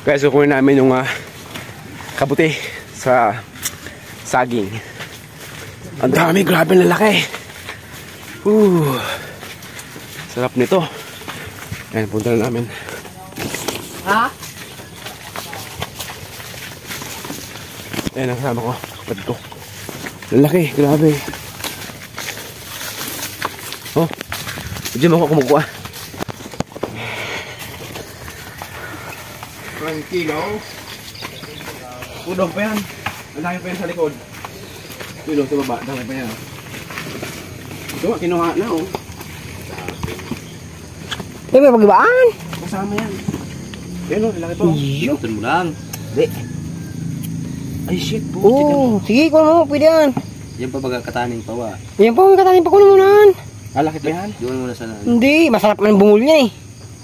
Kaya sukunin namin yung kabuti sa saging. Ang dami, grabe na laki. Sarap nito. Ayan, punta na namin. Ha? Ayan, nakasama ko. Kapatid ko. Lalaki, grabe. Oh, diyan ako kumukuha. 1 kilo. Udong pa yan. Ang dami pa yan sa likod. Kilo sa baba, dami pa yan. Ito, kinuha na oh. Eh, may pagibaan. Kasama yan. Ayan oh, laki pa oh. Ikutin mo lang. Hindi. Ay shit po. Oo, sige, kuha mo, pwede yan. Yan pa baga kataning pawa. Yan po, may katanin pa, kuha mo na. Ah, laki pa yan? Doon muna sa Hindi, masarap man bungol niya eh.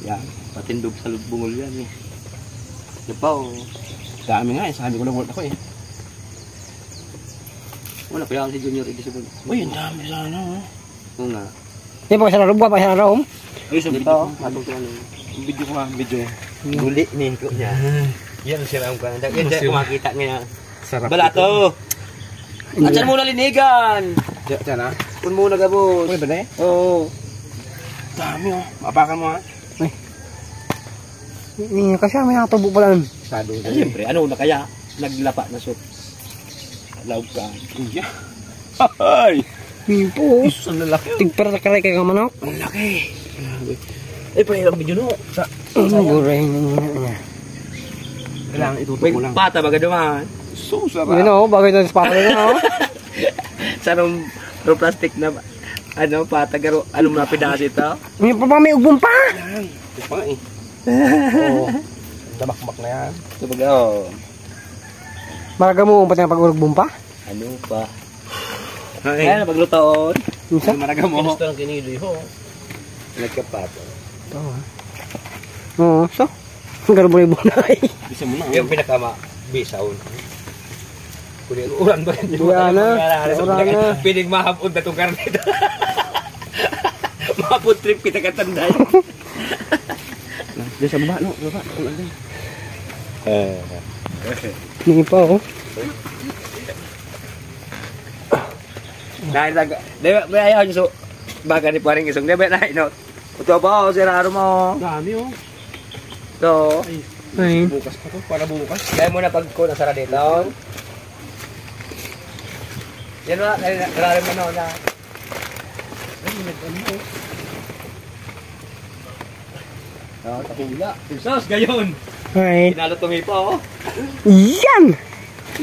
yan. Patindog sa bungol yan eh. Yan pa oh. Dami nga eh, sabi ko lang wala ako eh. Wala pa yan si Junior Edison. Uy, ang dami sana oh. Oo nga. Yan po, isang room, isang room. Ay, sa Dito video oh. ko. Atong ano. Video ko ha, video. Guli ni ko niya. Yan ang siram ka. Yan siya kumakita niya. Sarap. Balato. Atsan muna linigan. Diyan ha? Kun muna gabos. Uy, ba na eh? Oo. Dami oh. Mapakan mo ha. Kasi may nakatubo pala nun. Sado na yun. Siyempre, ano na kaya? Naglapa na soup. Laog ka. Yeah. Ay! Yan po. Isus, ang lalaki oh. Tigpara-karay ka manok. Ang laki. Grabe. Ay, pahilang video no. Sa... Guray niya. Kailangan itutok mo lang. Pata baga duman. So sarap. Yun o, bagay na sa pata na o. Sarong plastic na ano pata garo ano mga pidas ito. May pa may ugbong pa. Yan. Ito pa nga eh. Oo. Damakmak na yan. Ito baga oh. Maraga mo pati na pag-ugbong pa. Ano pa? Ay, Ay, paglutoon. Isa? maraga mo. Gusto ng kiniloy ho. Nagkapato. Ito ha. Oo, so. Ang garbo-ibo na eh. Bisa mo na. Yung pinakama bisaon. Kunin uran ba yan? Wala na. Wala na. Piling mahapon na itong karne ito. Mahapon trip kita katanday. Diyan sa baba, no? Baba. Hindi pa oh. Dahil may ayaw nyo so baga ni paring isong debe na no. Ito ba si Raro mo? Dami oh. Ito. Ay. Bukas pa to. Para bukas. Kaya muna pag ko nasara dito. Yan na, Raro mo na. Ah, takula. Sos, gayon. Ay. Pinalo tumipo oh. Yan!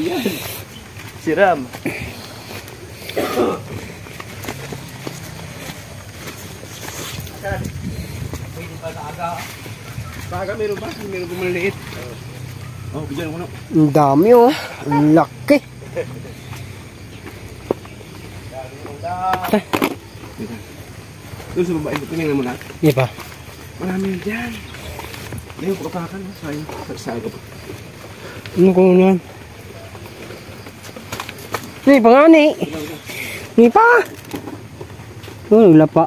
Yan. Siram. Pwede pa sa aga. Paga meron pa. Meron pa maliliit. Oh, bigyan ko na. Ang dami oh. Ang laki. Doon sa babae. Tingnan mo na. Hindi pa. Marami yan. Ngayon, pagkapakan. Sayang. Sa aga pa. Ano ko yan? Hindi pa nga ni. Hindi pa. Oh, wala pa.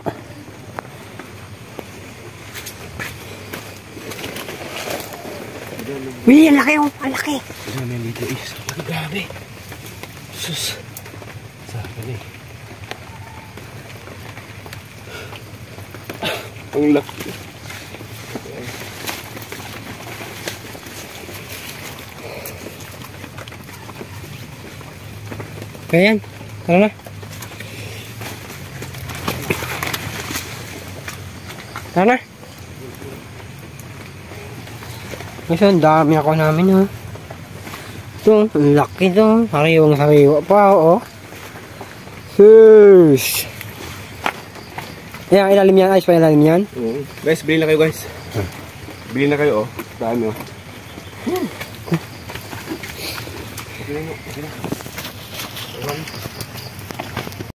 Uy, ang laki oh. Ang laki. Marami yan dito. Ang grabe. Sus. Sa akin eh. Ang laki. Kaya yan. Tara na. Tara na. Kasi ang dami ako namin ha. Ito, ang laki ito. Sariwang-sariwa pa oh. Sus. Ayan, ilalim yan. Ayos pa ilalim yan. Guys, bilhin na kayo guys. Bilhin na kayo oh. Dami oh. Okay na.